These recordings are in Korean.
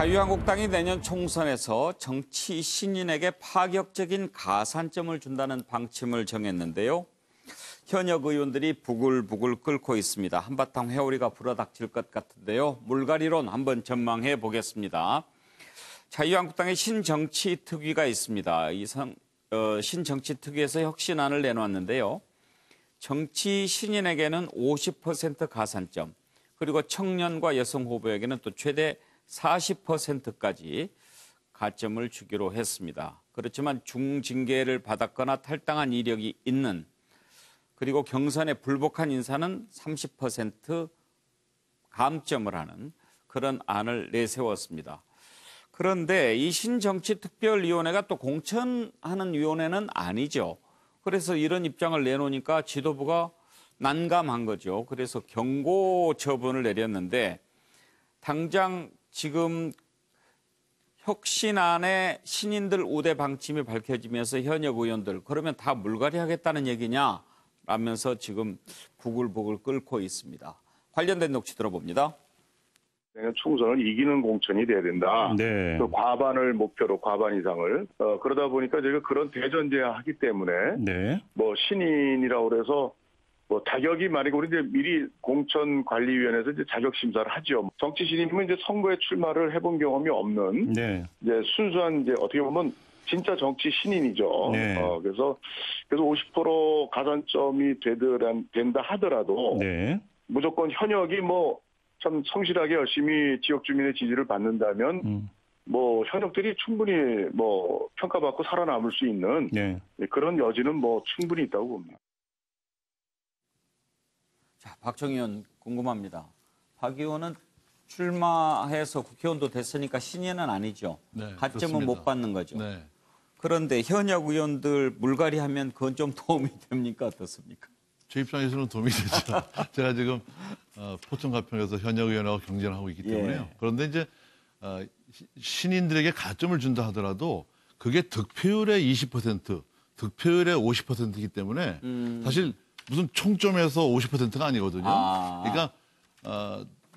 자유한국당이 내년 총선에서 정치 신인에게 파격적인 가산점을 준다는 방침을 정했는데요. 현역 의원들이 부글부글 끓고 있습니다. 한바탕 회오리가 불어닥칠 것 같은데요. 물갈이론 한번 전망해 보겠습니다. 자유한국당의 신정치특위가 있습니다. 신정치특위에서 혁신안을 내놓았는데요. 정치 신인에게는 50% 가산점, 그리고 청년과 여성 후보에게는 또 최대 40%까지 가점을 주기로 했습니다. 그렇지만 중징계를 받았거나 탈당한 이력이 있는, 그리고 경선에 불복한 인사는 30% 감점을 하는 그런 안을 내세웠습니다. 그런데 이 신정치특별위원회가 또 공천하는 위원회는 아니죠. 그래서 이런 입장을 내놓으니까 지도부가 난감한 거죠. 그래서 경고 처분을 내렸는데 당장 지금 혁신안의 신인들 우대 방침이 밝혀지면서 현역 의원들 그러면 다 물갈이 하겠다는 얘기냐 라면서 지금 부글부글 끓고 있습니다. 관련된 녹취 들어봅니다. 내년 총선을 이기는 공천이 돼야 된다. 네. 그 과반을 목표로 과반 이상을 그러다 보니까 저희가 그런 대전제하기 때문에 네. 뭐 신인이라고 그래서 뭐 자격이 만약에 우리 이제 미리 공천관리위원회에서 이제 자격 심사를 하죠. 정치 신인이면 이제 선거에 출마를 해본 경험이 없는 네. 이제 순수한 이제 어떻게 보면 진짜 정치 신인이죠. 네. 그래서 50% 가산점이 된다 하더라도 네. 무조건 현역이 뭐 참 성실하게 열심히 지역 주민의 지지를 받는다면 뭐 현역들이 충분히 뭐 평가받고 살아남을 수 있는 네. 그런 여지는 뭐 충분히 있다고 봅니다. 자, 박정희 의원 궁금합니다. 박 의원은 출마해서 국회의원도 됐으니까 신인은 아니죠. 네, 가점은 못 받는 거죠. 네. 그런데 현역 의원들 물갈이하면 그건 좀 도움이 됩니까? 어떻습니까? 제 입장에서는 도움이 되죠. 제가 지금 포천 가평에서 현역 의원하고 경쟁을 하고 있기 때문에요. 예. 그런데 이제 신인들에게 가점을 준다 하더라도 그게 득표율의 20%, 득표율의 50%이기 때문에 사실 무슨 총점에서 50%가 아니거든요. 그러니까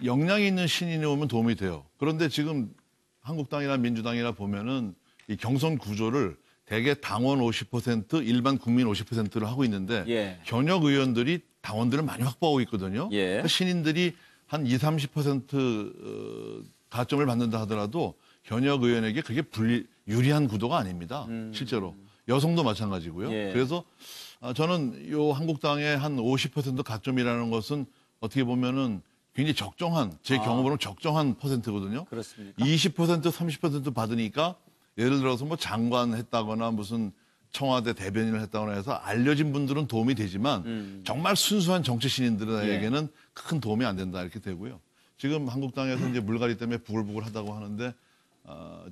역량이 있는 신인이 오면 도움이 돼요. 그런데 지금 한국당이나 민주당이나 보면은 이 경선 구조를 대개 당원 50%, 일반 국민 50%를 하고 있는데 예. 현역 의원들이 당원들을 많이 확보하고 있거든요. 예. 그러니까 신인들이 한 20, 30% 가점을 받는다 하더라도 현역 의원에게 그게 유리한 구도가 아닙니다. 실제로. 여성도 마찬가지고요. 예. 그래서 저는 요 한국당의 한 50% 가점이라는 것은 어떻게 보면은 굉장히 적정한, 제 경험으로는 적정한 퍼센트거든요. 그렇습니까? 20%, 30% 받으니까 예를 들어서 뭐 장관 했다거나 무슨 청와대 대변인을 했다거나 해서 알려진 분들은 도움이 되지만 정말 순수한 정치 신인들에게는 큰 도움이 안 된다 이렇게 되고요. 지금 한국당에서 이제 물갈이 때문에 부글부글 하다고 하는데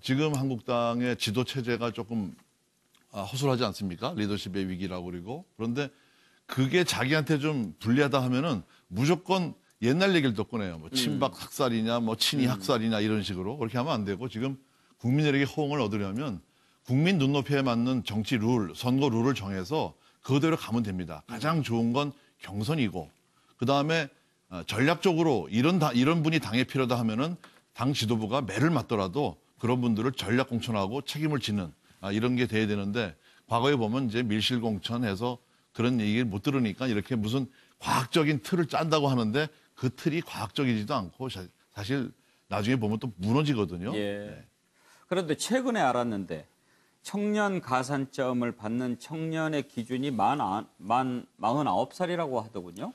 지금 한국당의 지도 체제가 조금 허술하지 않습니까? 리더십의 위기라고 그러고. 그런데 그게 자기한테 좀 불리하다 하면은 무조건 옛날 얘기를 또 꺼내요. 뭐 친박 학살이냐, 뭐 친이 학살이냐 이런 식으로 그렇게 하면 안 되고 지금 국민들에게 호응을 얻으려면 국민 눈높이에 맞는 정치 룰, 선거 룰을 정해서 그대로 가면 됩니다. 가장 좋은 건 경선이고 그다음에 전략적으로 이런 분이 당에 필요하다 하면은 당 지도부가 매를 맞더라도 그런 분들을 전략 공천하고 책임을 지는 이런 게 돼야 되는데 과거에 보면 이제 밀실 공천해서 그런 얘기를 못 들으니까 이렇게 무슨 과학적인 틀을 짠다고 하는데 그 틀이 과학적이지도 않고 사실 나중에 보면 또 무너지거든요. 예. 네. 그런데 최근에 알았는데 청년 가산점을 받는 청년의 기준이 49살이라고 하더군요.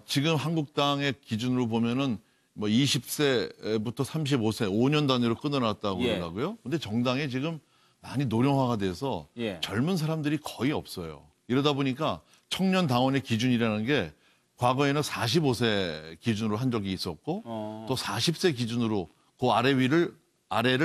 지금 한국당의 기준으로 보면은 뭐 20세부터 35세 5년 단위로 끊어놨다고 예. 그러더라고요. 근데 정당이 지금 많이 노령화가 돼서 예. 젊은 사람들이 거의 없어요. 이러다 보니까 청년 당원의 기준이라는 게 과거에는 45세 기준으로 한 적이 있었고 또 40세 기준으로 그 아래를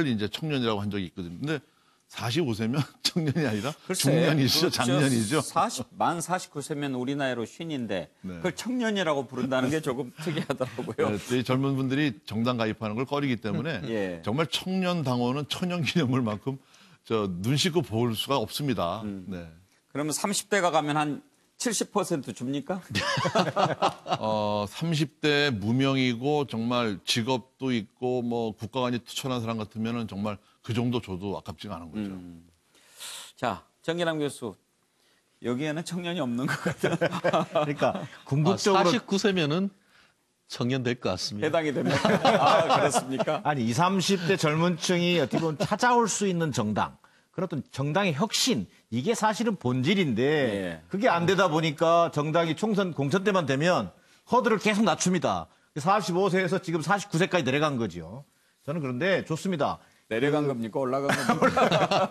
이제 청년이라고 한 적이 있거든요. 근데 45세면 청년이 아니라 중년이죠, 장년이죠. 만 49세면 우리 나이로 쉰인데 네. 그걸 청년이라고 부른다는 게 조금 특이하더라고요. 네, 젊은 분들이 정당 가입하는 걸 꺼리기 때문에 예. 정말 청년 당원은 천연 기념물만큼 눈 씻고 볼 수가 없습니다. 네. 그러면 30대가 가면 한 70% 줍니까? 30대 무명이고 정말 직업도 있고 뭐 국가관이 투철한 사람 같으면은 정말 그 정도 줘도 아깝지가 않은 거죠. 자, 정기남 교수. 여기에는 청년이 없는 것 같아요. 그러니까 궁극적으로 49세면은 청년 될 것 같습니다. 해당이 됩니다. 아, 그렇습니까? 아니 20, 30대 젊은 층이 어떻게 보면 찾아올 수 있는 정당, 그런 어떤 정당의 혁신, 이게 사실은 본질인데 예. 그게 안 되다 보니까 정당이 총선 공천 때만 되면 허들을 계속 낮춥니다. 45세에서 지금 49세까지 내려간 거죠. 저는 그런데 좋습니다. 내려간 겁니까? 올라간 겁니까?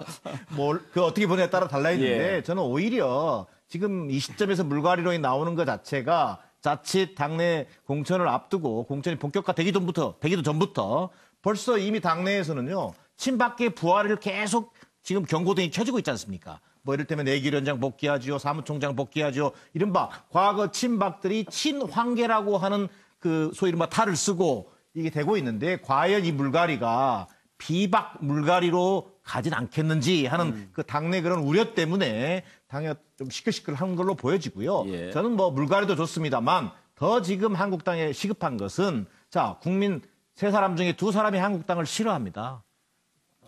그 어떻게 보냐에 따라 달라 있는데 예. 저는 오히려 지금 이 시점에서 물갈이론이 나오는 것 자체가 자칫 당내 공천을 앞두고 공천이 본격화되기도 전부터 벌써 이미 당내에서는요, 친박계 부활을 계속 지금 경고등이 켜지고 있지 않습니까? 뭐 이를테면 내기위원장 복귀하지요, 사무총장 복귀하지요, 이른바 과거 친박들이 친황계라고 하는 그 소위 이른바 탈을 쓰고 이게 되고 있는데, 과연 이 물갈이가 비박 물갈이로 가진 않겠는지 하는 그 당내 그런 우려 때문에 당에 좀 시끌시끌한 걸로 보여지고요. 예. 저는 뭐 물갈이도 좋습니다만 더 지금 한국당에 시급한 것은, 자, 국민 세 사람 중에 두 사람이 한국당을 싫어합니다.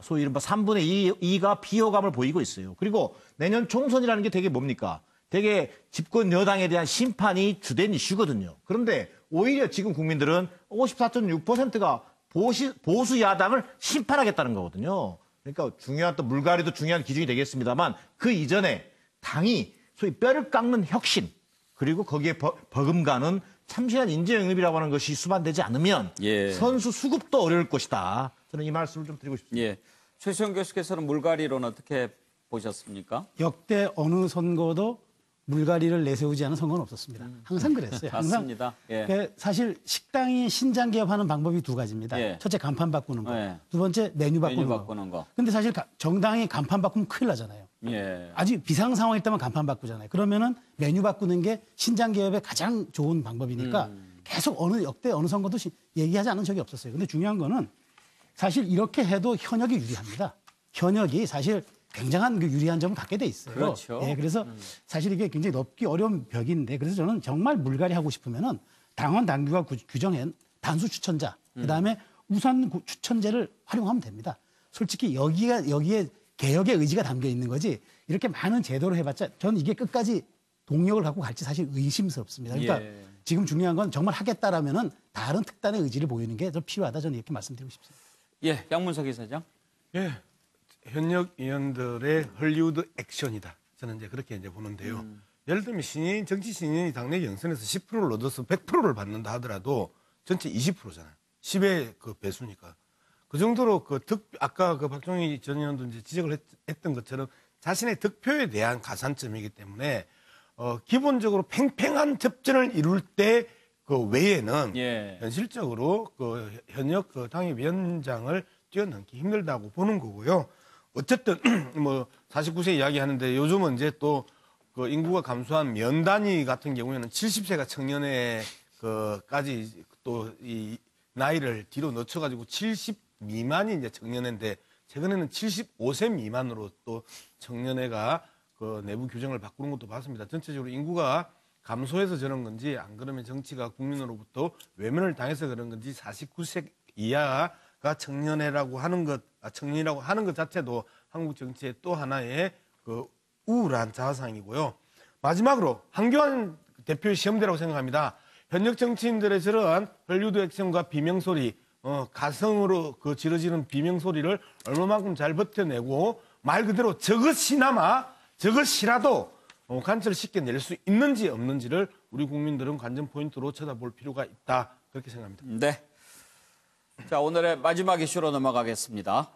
소위 이른바 3분의 2가 비호감을 보이고 있어요. 그리고 내년 총선이라는 게 되게 뭡니까? 되게 집권 여당에 대한 심판이 주된 이슈거든요. 그런데 오히려 지금 국민들은 54.6%가 보수 야당을 심판하겠다는 거거든요. 그러니까 중요한, 또 물갈이도 중요한 기준이 되겠습니다만, 그 이전에 당이 소위 뼈를 깎는 혁신, 그리고 거기에 버금가는 참신한 인재 영입이라고 하는 것이 수반되지 않으면 예. 선수 수급도 어려울 것이다. 저는 이 말씀을 좀 드리고 싶습니다. 예. 최수영 교수께서는 물갈이론 어떻게 보셨습니까? 역대 어느 선거도 물갈이를 내세우지 않은 선거는 없었습니다. 항상 그랬어요. 항상. 맞습니다. 예. 그 사실 식당이 신장 개업하는 방법이 두 가지입니다. 예. 첫째 간판 바꾸는 거, 예. 두 번째 메뉴 바꾸는 메뉴 거. 바꾸는 거. 근데 사실 정당이 간판 바꾸면 큰일 나잖아요. 예. 아주 비상 상황일 때만 간판 바꾸잖아요. 그러면은 메뉴 바꾸는 게 신장 개업에 가장 좋은 방법이니까 계속 역대 어느 선거도 얘기하지 않은 적이 없었어요. 근데 중요한 거는 사실 이렇게 해도 현역이 유리합니다. 현역이 사실 굉장한 그 유리한 점을 갖게 돼 있어요. 그렇죠. 예, 그래서 사실 이게 굉장히 넘기 어려운 벽인데, 그래서 저는 정말 물갈이 하고 싶으면은 당원 당규가 규정한 단수 추천자, 그다음에 우선 추천제를 활용하면 됩니다. 솔직히 여기에 개혁의 의지가 담겨 있는 거지, 이렇게 많은 제도를 해봤자 저는 이게 끝까지 동력을 갖고 갈지 사실 의심스럽습니다. 그러니까 예. 지금 중요한 건 정말 하겠다라면은 다른 특단의 의지를 보이는 게 더 필요하다, 저는 이렇게 말씀드리고 싶습니다. 예, 양문석 이사장. 예, 현역 의원들의 헐리우드 액션이다. 저는 이제 그렇게 이제 보는데요. 예를 들면 정치 신인이 당내 경선에서 10%를 얻어서 100%를 받는다 하더라도 전체 20%잖아요. 10의 그 배수니까. 그 정도로 아까 그 박종희 전 의원도 이제 지적을 했던 것처럼 자신의 득표에 대한 가산점이기 때문에 기본적으로 팽팽한 접전을 이룰 때 그 외에는 예. 현실적으로 그 현역 그 당협위원장을 뛰어넘기 힘들다고 보는 거고요. 어쨌든 뭐 49세 이야기하는데 요즘은 이제 또 그 인구가 감소한 면단위 같은 경우에는 70세가 청년의 그까지 또 이 나이를 뒤로 늦춰가지고 70 미만이 이제 청년회인데, 최근에는 75세 미만으로 또 청년회가 그 내부 규정을 바꾸는 것도 봤습니다. 전체적으로 인구가 감소해서 저런 건지, 안 그러면 정치가 국민으로부터 외면을 당해서 그런 건지, 49세 이하가 청년이라고 하는 것 자체도 한국 정치의 또 하나의 그 우울한 자화상이고요. 마지막으로 한교안 대표의 시험대라고 생각합니다. 현역 정치인들의 저러한 헐리우드 액션과 비명소리, 가성으로 그 지르지는 비명소리를 얼마만큼 잘 버텨내고, 말 그대로 저것이라도 관철시켜 낼 수 있는지 없는지를 우리 국민들은 관전 포인트로 쳐다볼 필요가 있다, 그렇게 생각합니다. 네. 자, 오늘의 마지막 이슈로 넘어가겠습니다.